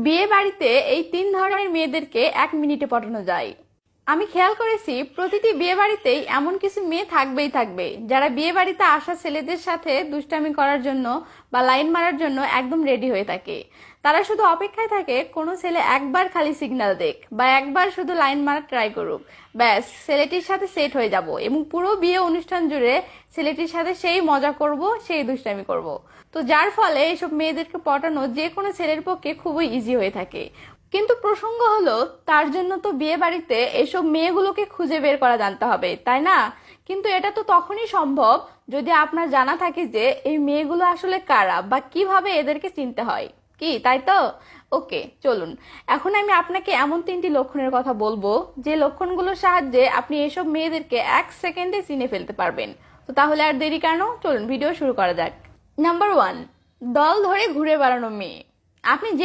বিয়ে বাড়িতে এই 3 ধরনের মেয়েদেরকে 1 মিনিটে পটানো যায়। আমি খেয়াল করেছি প্রতিটি বিয়ে বাড়িতেই এমন কিছু মেয়ে থাকবেই থাকবে যারা বিয়ে বাড়িতে আসা ছেলেদের সাথে দুষ্টামি করার জন্য বা লাইন মারার জন্য একদম রেডি হয়ে থাকে। তারা শুধু অপেক্ষায় থাকে কোনো ছেলে একবার খালি সিগন্যাল দেখ বা একবার শুধু লাইন মারা ট্রাই করুক, ব্যাস ছেলেটির সাথে সেট হয়ে যাব এবং পুরো বিয়ে অনুষ্ঠান জুড়ে ছেলেটির সাথে সেই মজা করব, সেই দুষ্টামি করব। তো যার ফলে এসব মেয়েদেরকে পটানো যে কোনো ছেলের পক্ষে খুবই ইজি হয়ে থাকে। কিন্তু প্রসঙ্গ হলো তার জন্য তো বিয়ে বাড়িতে এসব মেয়েগুলোকে খুঁজে বের করা জানতে হবে, তাই না? কিন্তু এটা তো তখনই সম্ভব যদি আপনার জানা থাকে যে এই মেয়েগুলো আসলে কারা বা কিভাবে এদেরকে চিনতে হয়, কি তাই তো? ওকে, চলুন এখন আমি আপনাকে এমন 3টি লক্ষণের কথা বলবো যে লক্ষণগুলোর সাহায্যে আপনি এসব মেয়েদেরকে 1 সেকেন্ডে চিনে ফেলতে পারবেন। তো তাহলে আর দেরি কেন, চলুন ভিডিও শুরু করা যাক। নাম্বার 1, দল ধরে ঘুরে বেড়ানো মেয়ে। আপনি যে